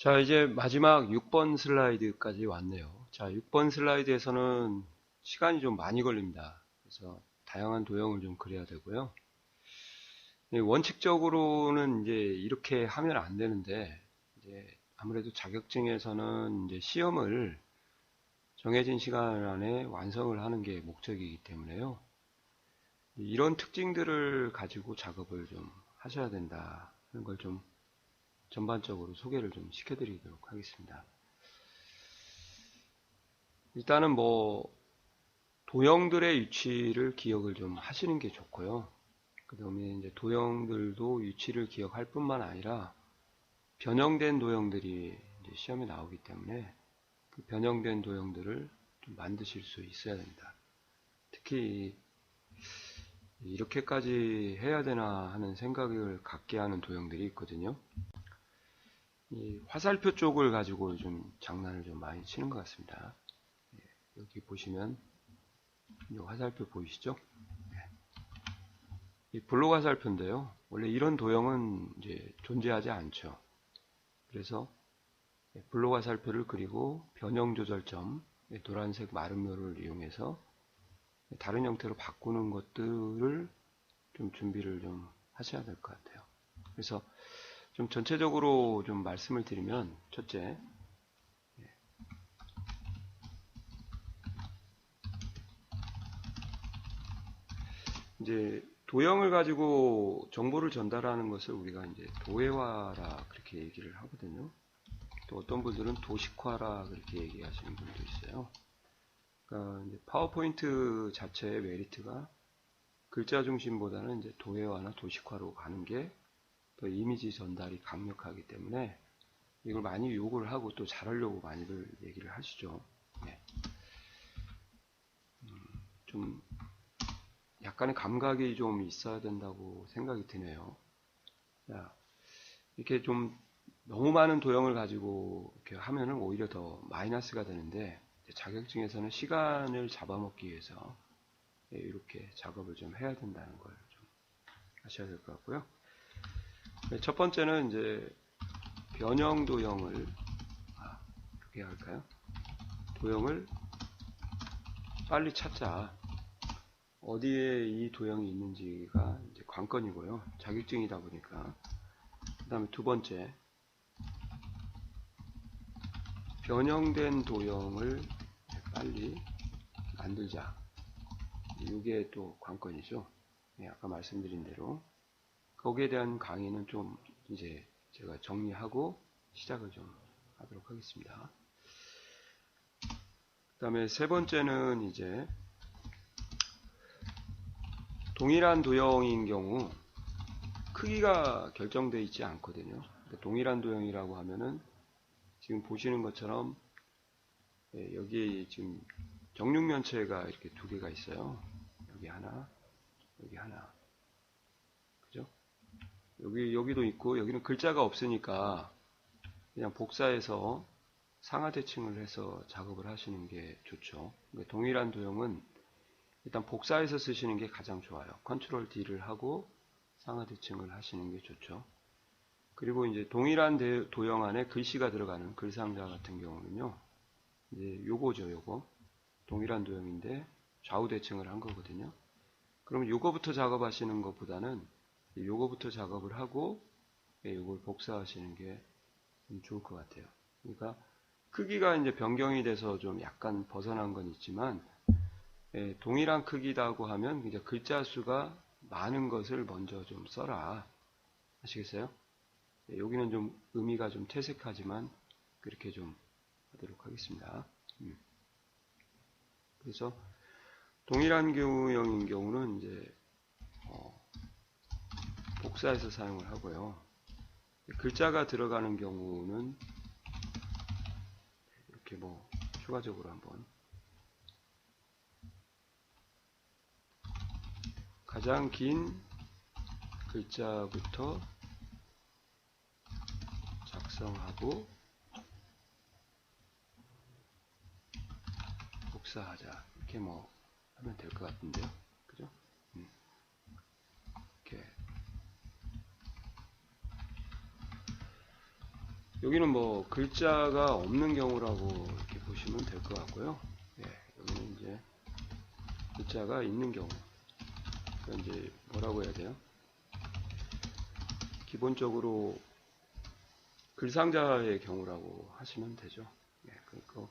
자, 이제 마지막 6번 슬라이드까지 왔네요. 자, 6번 슬라이드에서는 시간이 좀 많이 걸립니다. 그래서 다양한 도형을 좀 그려야 되고요. 원칙적으로는 이제 이렇게 하면 안 되는데, 이제 아무래도 자격증에서는 이제 시험을 정해진 시간 안에 완성을 하는 게 목적이기 때문에요. 이런 특징들을 가지고 작업을 좀 하셔야 된다 하는 걸 좀 전반적으로 소개를 좀 시켜드리도록 하겠습니다. 일단은 뭐 도형들의 위치를 기억을 좀 하시는 게 좋고요. 그 다음에 이제 도형들도 위치를 기억할 뿐만 아니라 변형된 도형들이 이제 시험에 나오기 때문에 그 변형된 도형들을 좀 만드실 수 있어야 됩니다. 특히 이렇게까지 해야 되나 하는 생각을 갖게 하는 도형들이 있거든요. 이 화살표 쪽을 가지고 좀 장난을 좀 많이 치는 것 같습니다. 여기 보시면 이 화살표 보이시죠? 이 블록 화살표인데요. 원래 이런 도형은 이제 존재하지 않죠. 그래서 블록 화살표를 그리고 변형 조절점, 노란색 마름모를 이용해서 다른 형태로 바꾸는 것들을 좀 준비를 좀 하셔야 될 것 같아요. 그래서 좀 전체적으로 좀 말씀을 드리면, 첫째, 이제 도형을 가지고 정보를 전달하는 것을 우리가 이제 도해화라 그렇게 얘기를 하거든요. 또 어떤 분들은 도식화라 그렇게 얘기하시는 분도 있어요. 그러니까 이제 파워포인트 자체의 메리트가 글자 중심보다는 이제 도해화나 도식화로 가는 게 더 이미지 전달이 강력하기 때문에 이걸 많이 요구를 하고 또 잘하려고 많이들 얘기를 하시죠. 네. 좀 약간의 감각이 좀 있어야 된다고 생각이 드네요. 자, 이렇게 좀 너무 많은 도형을 가지고 이렇게 하면은 오히려 더 마이너스가 되는데 자격증에서는 시간을 잡아먹기 위해서 이렇게 작업을 좀 해야 된다는 걸 좀 아셔야 될 것 같고요. 첫 번째는 이제 변형 도형을 어떻게 할까요? 도형을 빨리 찾자. 어디에 이 도형이 있는지가 이제 관건이고요. 자격증이다 보니까. 그 다음에 두 번째, 변형된 도형을 빨리 만들자. 이게 또 관건이죠. 아까 말씀드린 대로. 거기에 대한 강의는 좀 이제 제가 정리하고 시작을 좀 하도록 하겠습니다. 그 다음에 세 번째는 이제 동일한 도형인 경우 크기가 결정되어 있지 않거든요. 그러니까 동일한 도형이라고 하면은 지금 보시는 것처럼 여기에 지금 정육면체가 이렇게 두 개가 있어요. 여기 하나, 여기 하나. 그죠? 여기도 있고, 여기는 글자가 없으니까 그냥 복사해서 상하대칭을 해서 작업을 하시는 게 좋죠. 그러니까 동일한 도형은 일단 복사해서 쓰시는 게 가장 좋아요. 컨트롤 D를 하고 상하대칭을 하시는 게 좋죠. 그리고 이제 동일한 도형 안에 글씨가 들어가는 글상자 같은 경우는요, 이제 요거죠, 요거. 동일한 도형인데 좌우 대칭을 한 거거든요. 그러면 요거부터 작업하시는 것보다는 요거부터 작업을 하고 요걸 복사하시는 게 좋을 것 같아요. 그러니까 크기가 이제 변경이 돼서 좀 약간 벗어난 건 있지만 동일한 크기다고 하면 이제 글자 수가 많은 것을 먼저 좀 써라. 아시겠어요? 여기는 좀 의미가 좀 퇴색하지만 그렇게 좀 하도록 하겠습니다. 그래서 동일한 교형인 경우는 이제 복사해서 사용을 하고요. 글자가 들어가는 경우는 이렇게 뭐 추가적으로 한번 가장 긴 글자부터 작성하고 복사하자 이렇게 뭐 하면 될 것 같은데요. 그죠? 이렇게 여기는 뭐 글자가 없는 경우라고 이렇게 보시면 될 것 같고요. 여기는 이제 글자가 있는 경우. 그러니까 이제 뭐라고 해야 돼요? 기본적으로 글상자의 경우라고 하시면 되죠. 그러니까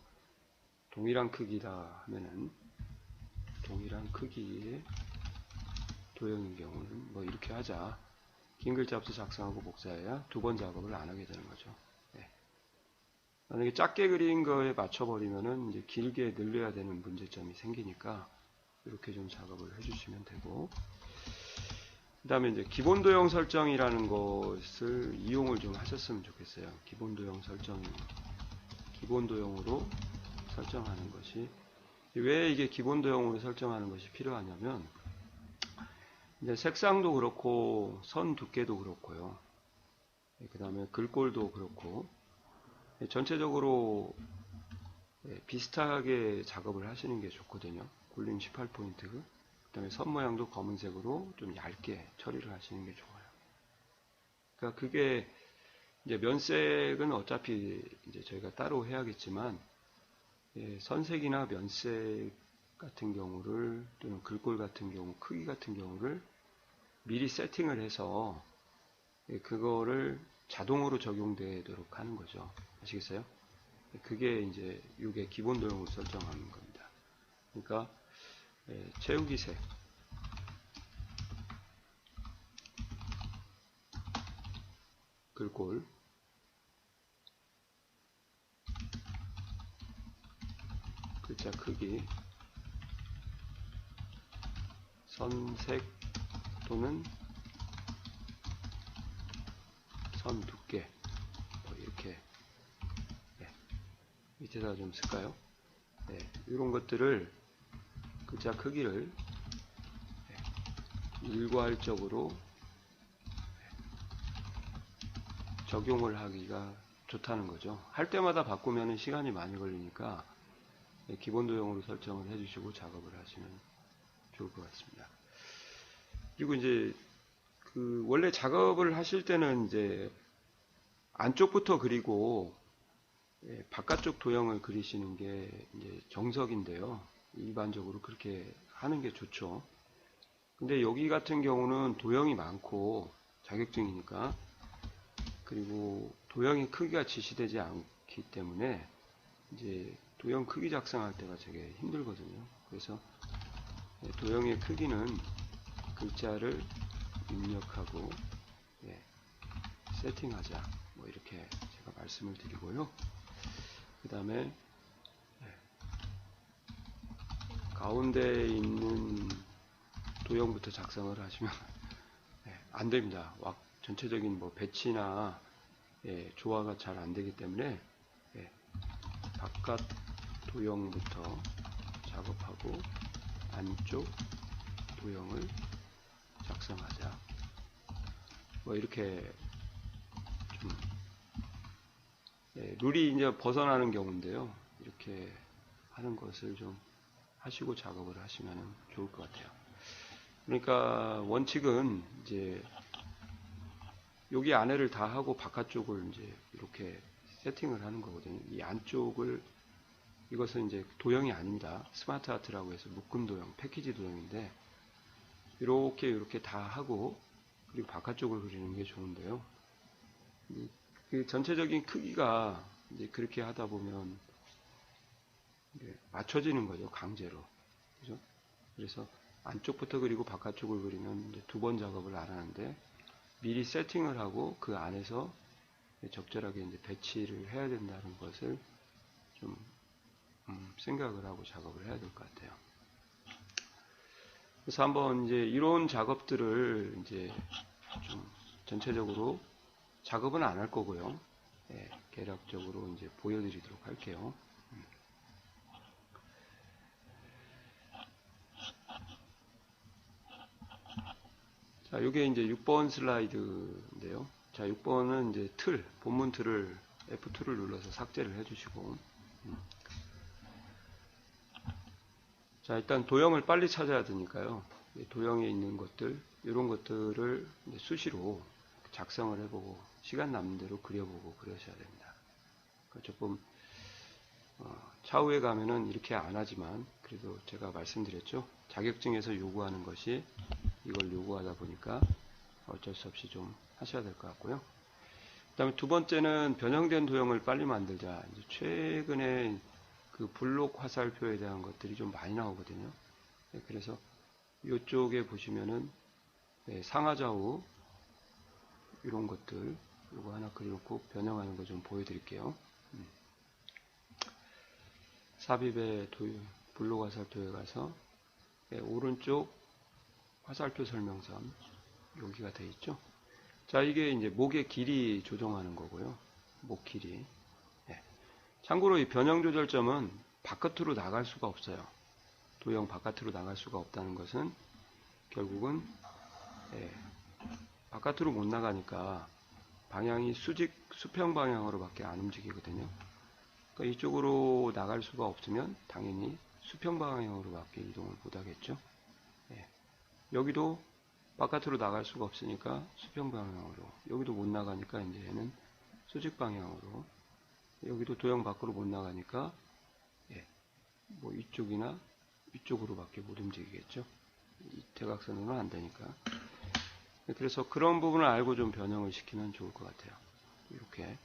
동일한 크기다 하면은 동일한 크기의 도형인 경우는 뭐 이렇게 하자. 긴 글자 앞서 작성하고 복사해야 두 번 작업을 안 하게 되는 거죠. 만약에 작게 그린 거에 맞춰버리면은 이제 길게 늘려야 되는 문제점이 생기니까 이렇게 좀 작업을 해주시면 되고, 그 다음에 이제 기본 도형 설정이라는 것을 이용을 좀 하셨으면 좋겠어요. 기본 도형 설정, 기본 도형으로 설정하는 것이, 왜 이게 기본 도형으로 설정하는 것이 필요하냐면, 이제 색상도 그렇고 선 두께도 그렇고요. 그 다음에 글꼴도 그렇고 전체적으로 비슷하게 작업을 하시는 게 좋거든요. 굴림 18포인트, 그 다음에 선 모양도 검은색으로 좀 얇게 처리를 하시는 게 좋아요. 그러니까 그게 이제 면색은 어차피 이제 저희가 따로 해야겠지만, 선색이나 면색 같은 경우를, 또는 글꼴 같은 경우, 크기 같은 경우를 미리 세팅을 해서 그거를 자동으로 적용되도록 하는 거죠. 아시겠어요? 그게 이제 이게 기본 도형으로 설정하는 겁니다. 그러니까 채우기 색, 글꼴, 글자 크기, 선색 또는 선 두께, 뭐 이렇게 밑에다 좀 쓸까요? 이런 것들을, 글자 크기를 일괄적으로 적용을 하기가 좋다는 거죠. 할 때마다 바꾸면 시간이 많이 걸리니까 기본 도형으로 설정을 해주시고 작업을 하시면 좋을 것 같습니다. 그리고 이제 원래 작업을 하실 때는 이제 안쪽부터 그리고 바깥쪽 도형을 그리시는 게 이제 정석인데요. 일반적으로 그렇게 하는 게 좋죠. 근데 여기 같은 경우는 도형이 많고 자격증이니까, 그리고 도형의 크기가 지시되지 않기 때문에 이제 도형 크기 작성할 때가 되게 힘들거든요. 그래서 도형의 크기는 글자를 입력하고 세팅하자, 뭐 이렇게 제가 말씀을 드리고요. 그 다음에 가운데에 있는 도형부터 작성을 하시면 안 됩니다. 전체적인 뭐 배치나 조화가 잘 안 되기 때문에 바깥 도형부터 작업하고 안쪽 도형을 작성하자, 뭐 이렇게 좀 룰이 이제 벗어나는 경우인데요. 이렇게 하는 것을 좀 하시고 작업을 하시면 좋을 것 같아요. 그러니까 원칙은 이제 여기 안에를 다 하고 바깥쪽을 이제 이렇게 세팅을 하는 거거든요. 이 안쪽을, 이것은 이제 도형이 아닙니다. 스마트 아트라고 해서 묶음 도형, 패키지 도형인데, 이렇게 다 하고, 그리고 바깥쪽을 그리는 게 좋은데요. 그 전체적인 크기가 이제 그렇게 하다 보면 맞춰지는 거죠, 강제로. 그죠? 그래서 안쪽부터 그리고 바깥쪽을 그리면 두 번 작업을 안 하는데, 미리 세팅을 하고 그 안에서 적절하게 이제 배치를 해야 된다는 것을 좀 생각을 하고 작업을 해야 될 것 같아요. 그래서 한번 이제 이런 작업들을 이제 좀 전체적으로 작업은 안 할 거고요. 개략적으로 이제 보여드리도록 할게요. 자, 이게 이제 6번 슬라이드인데요. 자, 6번은 이제 본문 틀을 F2를 눌러서 삭제를 해주시고, 자, 일단 도형을 빨리 찾아야 되니까요. 도형에 있는 것들, 이런 것들을 수시로 작성을 해보고 시간 남는 대로 그려보고 그러셔야 됩니다. 조금 차후에 가면은 이렇게 안 하지만 그래도 제가 말씀드렸죠. 자격증에서 요구하는 것이 이걸 요구하다 보니까 어쩔 수 없이 좀 하셔야 될 것 같고요. 그 다음에 두 번째는 변형된 도형을 빨리 만들자. 이제 최근에 그 블록 화살표에 대한 것들이 좀 많이 나오거든요. 그래서 이쪽에 보시면은 상하좌우 이런 것들 이거 하나 그려놓고 변형하는 거 좀 보여드릴게요. 삽입의 블록 화살표에 가서 오른쪽 화살표 설명선 여기가 돼 있죠. 자, 이게 이제 목의 길이 조정하는 거고요. 목 길이. 참고로 이 변형 조절점은 바깥으로 나갈 수가 없어요. 도형 바깥으로 나갈 수가 없다는 것은 결국은 바깥으로 못 나가니까 방향이 수평 방향으로밖에 안 움직이거든요. 그러니까 이쪽으로 나갈 수가 없으면 당연히 수평 방향으로밖에 이동을 못 하겠죠. 여기도 바깥으로 나갈 수가 없으니까 수평 방향으로, 여기도 못 나가니까 이제 얘는 수직 방향으로, 여기도 도형 밖으로 못 나가니까 뭐 이쪽이나 이쪽으로밖에 못 움직이겠죠. 이 대각선으로는 안 되니까. 그래서 그런 부분을 알고 좀 변형을 시키면 좋을 것 같아요. 이렇게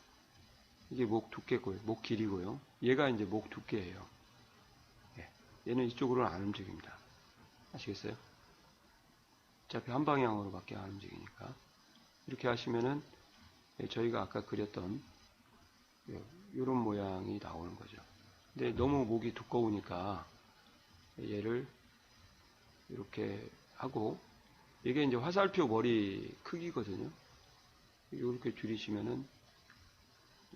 이게 목 두께고요, 목 길이고요. 얘가 이제 목 두께예요. 얘는 이쪽으로는 안 움직입니다. 아시겠어요? 어차피 한 방향으로밖에 안 움직이니까. 이렇게 하시면은 저희가 아까 그렸던 이런 모양이 나오는 거죠. 근데 너무 목이 두꺼우니까 얘를 이렇게 하고, 이게 이제 화살표 머리 크기거든요. 이렇게 줄이시면은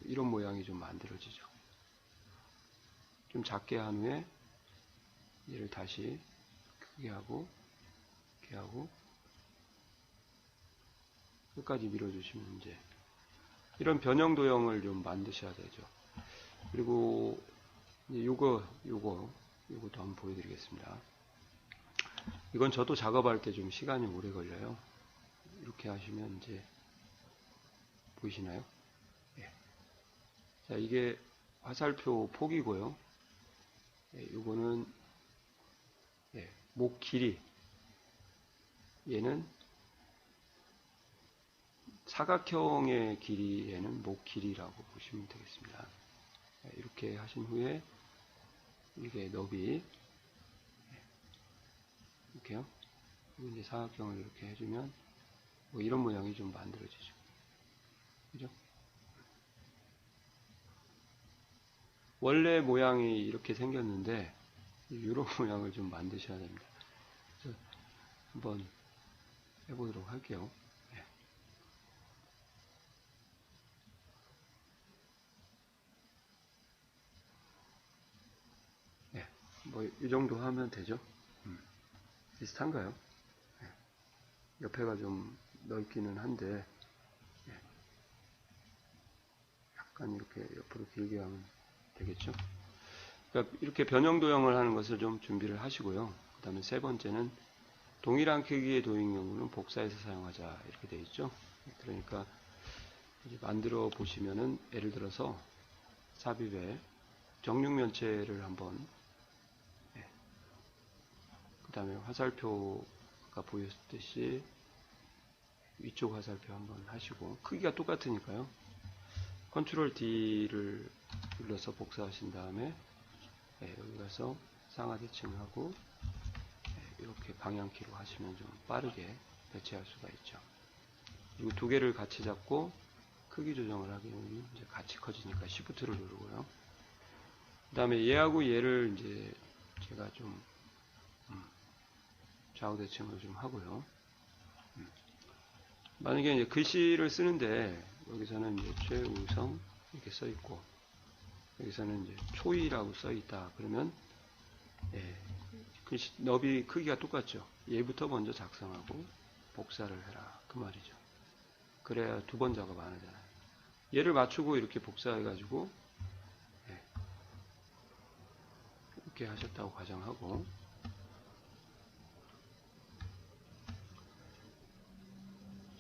이런 모양이 좀 만들어지죠. 좀 작게 한 후에 얘를 다시 크게 하고 이렇게 하고 끝까지 밀어주시면 이제 이런 변형 도형을 좀 만드셔야 되죠. 그리고 이제 요것도 한번 보여드리겠습니다. 이건 저도 작업할 때 좀 시간이 오래 걸려요. 이렇게 하시면 이제 보이시나요? 자, 이게 화살표 폭이고요. 요거는 목 길이. 얘는 사각형의 길이에는 목 길이라고 보시면 되겠습니다. 이렇게 하신 후에 이게 너비 이렇게요. 이제 사각형을 이렇게 해주면 뭐 이런 모양이 좀 만들어지죠. 그죠? 원래 모양이 이렇게 생겼는데 이런 모양을 좀 만드셔야 됩니다. 그래서 한번 해보도록 할게요. 뭐 이 정도 하면 되죠. 비슷한가요? 옆에가 좀 넓기는 한데 약간 이렇게 옆으로 길게 하면 되겠죠. 그러니까 이렇게 변형 도형을 하는 것을 좀 준비를 하시고요. 그 다음에 세 번째는 동일한 크기의 도형 경우는 복사해서 사용하자 이렇게 되어 있죠. 그러니까 이제 만들어 보시면은 예를 들어서 삽입에 정육면체를 한번, 그 다음에 화살표가 보였듯이 위쪽 화살표 한번 하시고, 크기가 똑같으니까요. 컨트롤 D를 눌러서 복사하신 다음에 여기 가서 상하 대칭하고 이렇게 방향키로 하시면 좀 빠르게 배치할 수가 있죠. 그리고 두 개를 같이 잡고 크기 조정을 하기는 이제 같이 커지니까 Shift를 누르고요. 그 다음에 얘하고 얘를 이제 제가 좀 좌우 대칭을 좀 하고요. 만약에 이제 글씨를 쓰는데 여기서는 이제 최우성 이렇게 써 있고 여기서는 이제 초이라고 써 있다. 그러면 글씨 너비 크기가 똑같죠. 얘부터 먼저 작성하고 복사를 해라 그 말이죠. 그래야 두 번 작업 안 하잖아요. 얘를 맞추고 이렇게 복사해 가지고 이렇게 하셨다고 가정하고,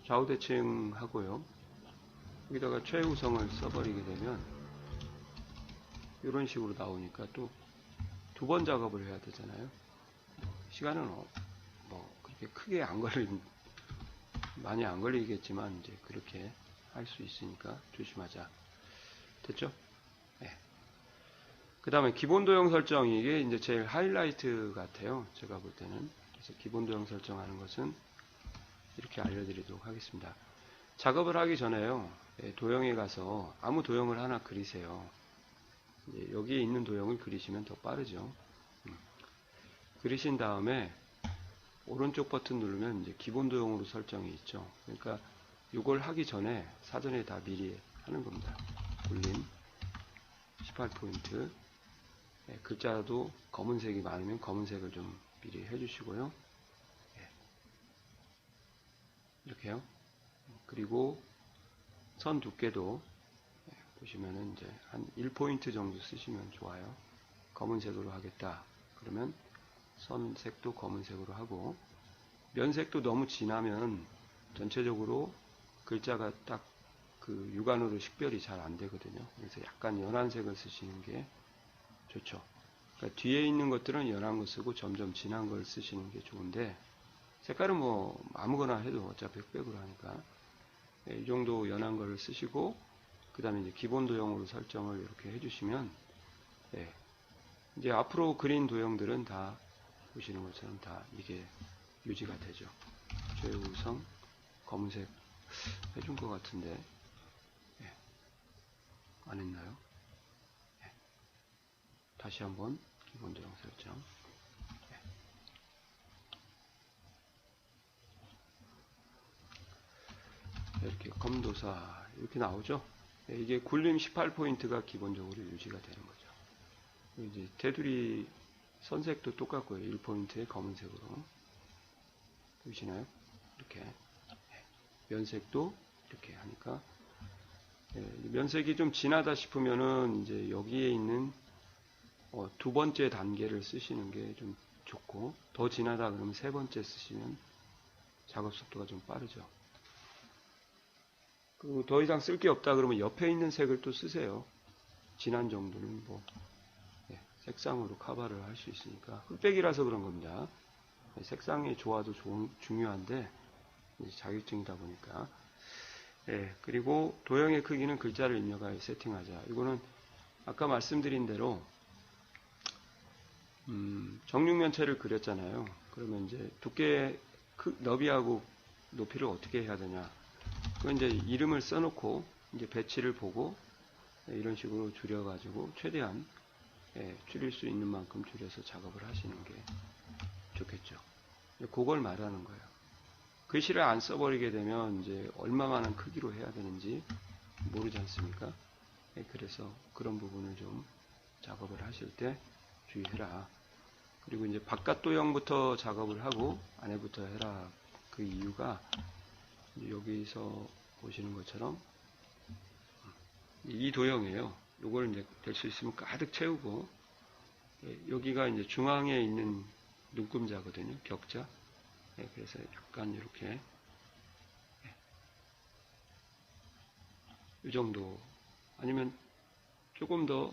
좌우 대칭 하고요. 여기다가 최우성을 써버리게 되면 이런 식으로 나오니까 또 두 번 작업을 해야 되잖아요. 시간은 뭐 그렇게 크게 많이 안 걸리겠지만 이제 그렇게 할 수 있으니까 조심하자. 됐죠? 네. 그 다음에 기본 도형 설정, 이게 이제 제일 하이라이트 같아요. 제가 볼 때는. 그래서 기본 도형 설정하는 것은 이렇게 알려드리도록 하겠습니다. 작업을 하기 전에요. 도형에 가서 아무 도형을 하나 그리세요. 여기에 있는 도형을 그리시면 더 빠르죠. 그리신 다음에 오른쪽 버튼 누르면 이제 기본 도형으로 설정이 있죠. 그러니까 이걸 하기 전에 사전에 다 미리 하는 겁니다. 굴림 18포인트. 글자도 검은색이 많으면 검은색을 좀 미리 해주시고요. 이렇게요. 그리고 선 두께도 보시면은 이제 한 1포인트 정도 쓰시면 좋아요. 검은색으로 하겠다. 그러면 선색도 검은색으로 하고, 면색도 너무 진하면 전체적으로 글자가 딱 그 육안으로 식별이 잘 안 되거든요. 그래서 약간 연한 색을 쓰시는 게 좋죠. 그러니까 뒤에 있는 것들은 연한 거 쓰고 점점 진한 걸 쓰시는 게 좋은데, 색깔은 뭐 아무거나 해도 어차피 흑백으로 하니까 이 정도 연한 거를 쓰시고, 그 다음에 이제 기본 도형으로 설정을 이렇게 해주시면, 이제 앞으로 그린 도형들은 다 보시는 것처럼 다 이게 유지가 되죠. 최우성 검은색 해준 것 같은데 안 했나요? 다시 한번 기본 도형 설정. 이렇게 검도사 이렇게 나오죠. 이게 굴림 18포인트가 기본적으로 유지가 되는 거죠. 이제 테두리 선색도 똑같고요. 1포인트의 검은색으로 보이시나요? 이렇게 면색도 이렇게 하니까 면색이 좀 진하다 싶으면은 이제 여기에 있는 두 번째 단계를 쓰시는 게 좀 좋고, 더 진하다 그러면 세 번째 쓰시면 작업 속도가 좀 빠르죠. 그리고 더 이상 쓸 게 없다 그러면 옆에 있는 색을 또 쓰세요. 진한 정도는 뭐 색상으로 커버를 할 수 있으니까. 흑백이라서 그런 겁니다. 색상의 조화도 중요한데 자격증이다 보니까. 그리고 도형의 크기는 글자를 입력하여 세팅하자. 이거는 아까 말씀드린 대로 정육면체를 그렸잖아요. 그러면 이제 두께 너비하고 높이를 어떻게 해야 되냐. 그건 이제 이름을 써놓고 이제 배치를 보고 이런 식으로 줄여가지고 최대한 줄일 수 있는 만큼 줄여서 작업을 하시는 게 좋겠죠. 그걸 말하는 거예요. 글씨를 안 써버리게 되면 이제 얼마만한 크기로 해야 되는지 모르지 않습니까? 그래서 그런 부분을 좀 작업을 하실 때 주의해라. 그리고 이제 바깥 도형부터 작업을 하고 안에부터 해라. 그 이유가 여기서 보시는 것처럼 이 도형이에요. 요걸 이제 될 수 있으면 가득 채우고, 여기가 이제 중앙에 있는 눈금자거든요. 격자. 그래서 약간 이렇게 이 정도, 아니면 조금 더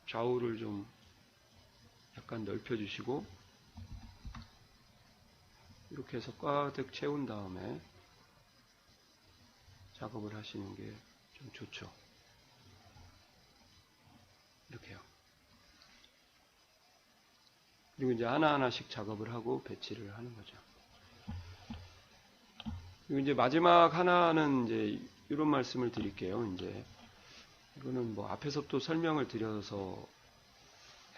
좌우를 좀 약간 넓혀 주시고 이렇게 해서 가득 채운 다음에 작업을 하시는 게 좀 좋죠. 이렇게요. 그리고 이제 하나하나씩 작업을 하고 배치를 하는 거죠. 그리고 이제 마지막 하나는 이제 이런 말씀을 드릴게요. 이제 이거는 뭐 앞에서 또 설명을 드려서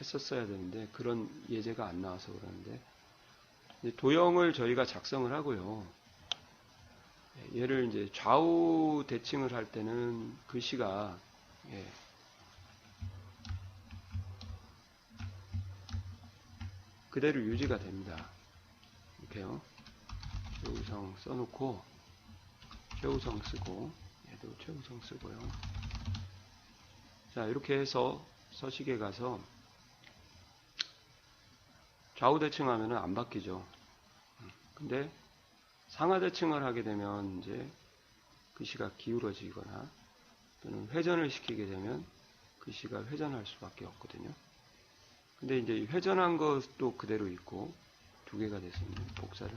했었어야 되는데 그런 예제가 안 나와서 그러는데, 도형을 저희가 작성을 하고요. 얘를 이제 좌우 대칭을 할 때는 글씨가 그대로 유지가 됩니다. 이렇게요. 최우성 써놓고 최우성 쓰고 얘도 최우성 쓰고요. 자, 이렇게 해서 서식에 가서 좌우 대칭하면 안 바뀌죠. 근데 상하 대칭을 하게 되면 이제 글씨가 기울어지거나 또는 회전을 시키게 되면 글씨가 회전할 수밖에 없거든요. 근데 이제 회전한 것도 그대로 있고 두 개가 됐습니다. 복사를.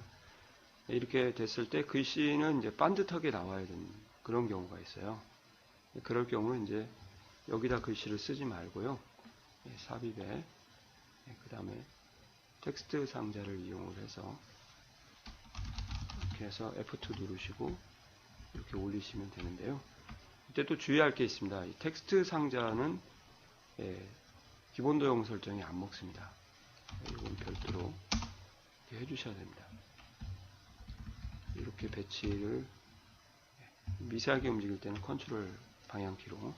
이렇게 됐을 때 글씨는 이제 반듯하게 나와야 되는 그런 경우가 있어요. 그럴 경우는 이제 여기다 글씨를 쓰지 말고요. 삽입에 그 다음에 텍스트 상자를 이용을 해서 이렇게 해서 F2 누르시고 이렇게 올리시면 되는데요. 이때 또 주의할 게 있습니다. 이 텍스트 상자는 기본 도형 설정이 안 먹습니다. 이건 별도로 이렇게 해주셔야 됩니다. 이렇게 배치를 미세하게 움직일 때는 컨트롤 방향키로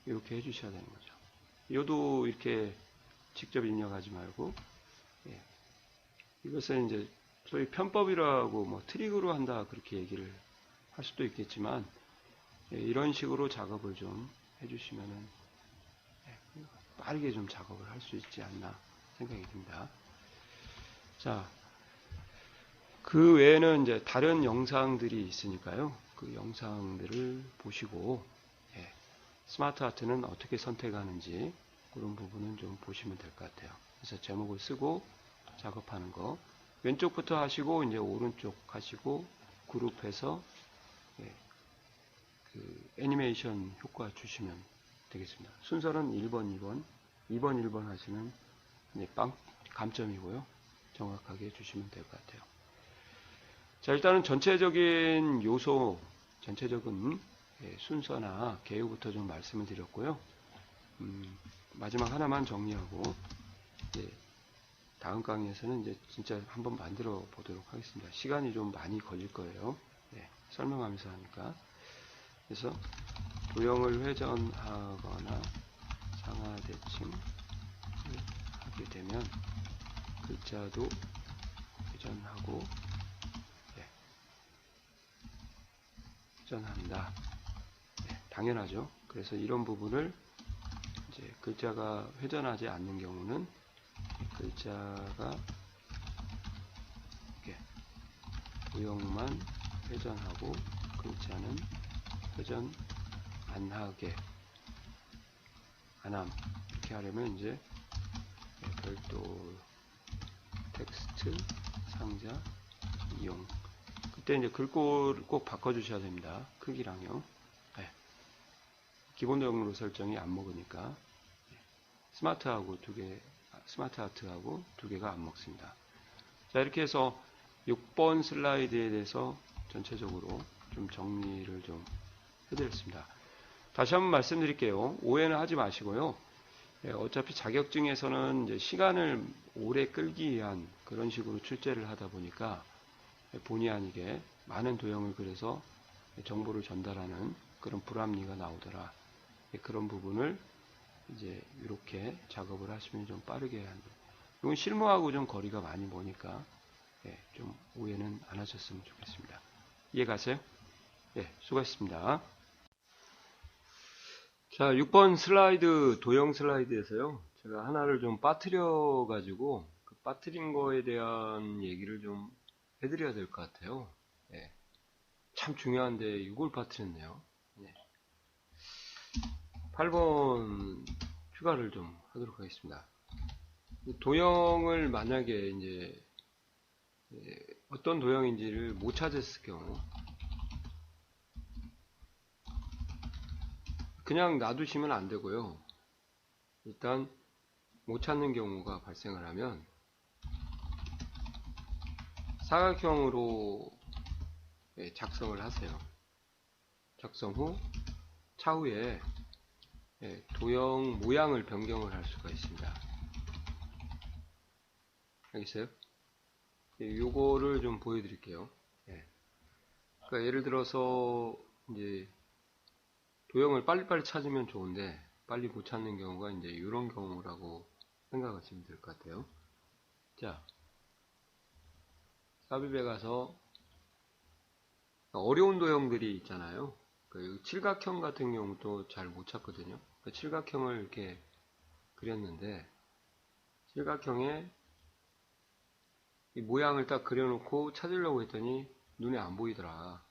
이렇게 해주셔야 되는 거죠. 이것도 이렇게 직접 입력하지 말고 이것은 이제 소위 편법이라고 뭐 트릭으로 한다 그렇게 얘기를 할 수도 있겠지만 이런 식으로 작업을 좀 해주시면은 빠르게 좀 작업을 할 수 있지 않나 생각이 듭니다. 자, 그 외에는 이제 다른 영상들이 있으니까요. 그 영상들을 보시고 스마트 아트는 어떻게 선택하는지 그런 부분은 좀 보시면 될 것 같아요. 그래서 제목을 쓰고 작업하는 거 왼쪽부터 하시고 이제 오른쪽 하시고 그룹해서 그 애니메이션 효과 주시면 되겠습니다. 순서는 1번, 2번, 2번, 1번 하시면 이제 감점이고요. 정확하게 주시면 될 것 같아요. 자, 일단은 전체적인 요소, 전체적인 순서나 개요부터 좀 말씀을 드렸고요. 마지막 하나만 정리하고 다음 강의에서는 이제 진짜 한번 만들어 보도록 하겠습니다. 시간이 좀 많이 걸릴 거예요. 설명하면서 하니까. 그래서 도형을 회전하거나 상하대칭을 하게 되면 글자도 회전하고 회전한다. 당연하죠. 그래서 이런 부분을 이제 글자가 회전하지 않는 경우는 글자가 이렇게 도형만 회전하고 글자는 회전 안 하게 안함. 이렇게 하려면 이제 별도 텍스트 상자 이용. 그때 이제 글꼴 꼭 바꿔주셔야 됩니다. 크기랑요. 기본 도형으로 설정이 안 먹으니까 스마트 아트하고 두 개가 안 먹습니다. 자, 이렇게 해서 6번 슬라이드에 대해서 전체적으로 좀 정리를 좀 해드렸습니다. 다시 한번 말씀드릴게요. 오해는 하지 마시고요. 어차피 자격증에서는 이제 시간을 오래 끌기 위한 그런 식으로 출제를 하다 보니까 본의 아니게 많은 도형을 그려서 정보를 전달하는 그런 불합리가 나오더라. 그런 부분을 이제 이렇게 작업을 하시면 좀 빠르게 하는. 이건 실무하고 좀 거리가 많이 머니까 좀 오해는 안 하셨으면 좋겠습니다. 이해 가세요? 수고하셨습니다. 자, 6번 슬라이드, 도형 슬라이드에서요. 제가 하나를 좀 빠뜨려 가지고 그 빠뜨린 거에 대한 얘기를 좀 해드려야 될 것 같아요. 참 중요한데 이걸 빠뜨렸네요. 8번 추가를 좀 하도록 하겠습니다. 도형을 만약에 이제 어떤 도형인지를 못 찾았을 경우 그냥 놔두시면 안 되고요. 일단 못 찾는 경우가 발생을 하면 사각형으로 작성을 하세요. 작성 후 차후에 도형 모양을 변경을 할 수가 있습니다. 알겠어요? 요거를 좀 보여드릴게요. 그러니까 예를 들어서 이제 도형을 빨리빨리 찾으면 좋은데 빨리 못 찾는 경우가 이제 이런 경우라고 생각하시면 될 것 같아요. 자, 삽입에 가서 어려운 도형들이 있잖아요. 그 칠각형 같은 경우도 잘 못 찾거든요. 그 칠각형을 이렇게 그렸는데 칠각형에 이 모양을 딱 그려놓고 찾으려고 했더니 눈에 안 보이더라.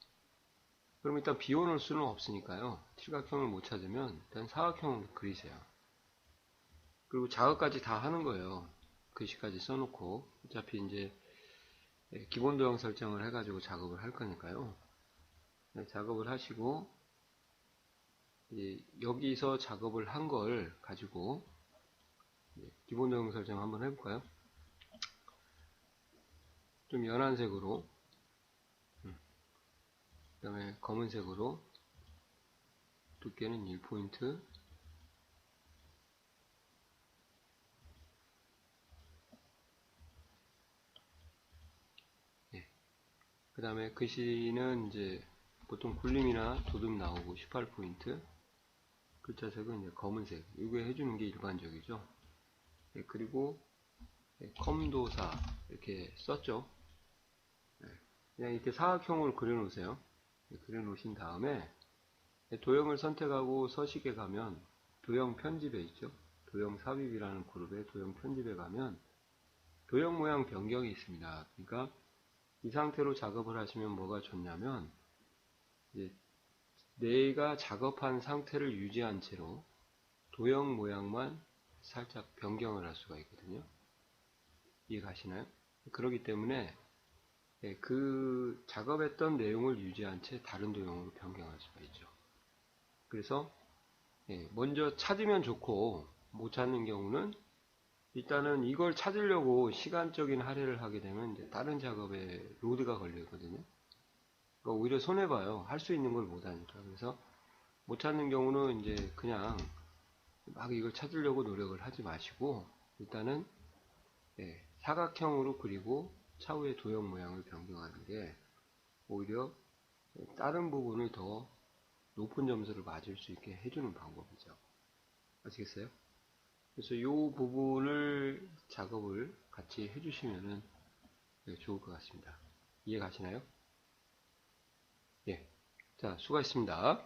그럼 일단 비워놓을 수는 없으니까요. 칠각형을 못 찾으면 일단 사각형을 그리세요. 그리고 작업까지 다 하는 거예요. 글씨까지 써놓고 어차피 이제 기본 도형 설정을 해가지고 작업을 할 거니까요. 작업을 하시고 여기서 작업을 한 걸 가지고 기본 도형 설정 한번 해볼까요? 좀 연한 색으로, 그 다음에 검은색으로, 두께는 1포인트, 그 다음에 글씨는 이제 보통 굴림이나 도듬 나오고 18포인트, 글자색은 이제 검은색, 이거 해주는 게 일반적이죠. 그리고 컴도사 이렇게 썼죠. 그냥 이렇게 사각형으로 그려놓으세요. 그려놓으신 다음에 도형을 선택하고 서식에 가면 도형 편집에 있죠. 도형 삽입이라는 그룹에 도형 편집에 가면 도형 모양 변경이 있습니다. 그러니까 이 상태로 작업을 하시면 뭐가 좋냐면 이제 내가 작업한 상태를 유지한 채로 도형 모양만 살짝 변경을 할 수가 있거든요. 이해가시나요? 그렇기 때문에 그 작업했던 내용을 유지한 채 다른 도형으로 변경할 수가 있죠. 그래서 먼저 찾으면 좋고 못 찾는 경우는 일단은 이걸 찾으려고 시간적인 할애를 하게 되면 이제 다른 작업에 로드가 걸리거든요. 그러니까 오히려 손해봐요. 할 수 있는 걸 못하니까. 그래서 못 찾는 경우는 이제 그냥 막 이걸 찾으려고 노력을 하지 마시고 일단은 사각형으로 그리고 차후에 도형 모양을 변경하는 게 오히려 다른 부분을 더 높은 점수를 맞을 수 있게 해주는 방법이죠. 아시겠어요? 그래서 이 부분을 작업을 같이 해주시면 좋을 것 같습니다. 이해 가시나요? 예. 자, 수고하셨습니다.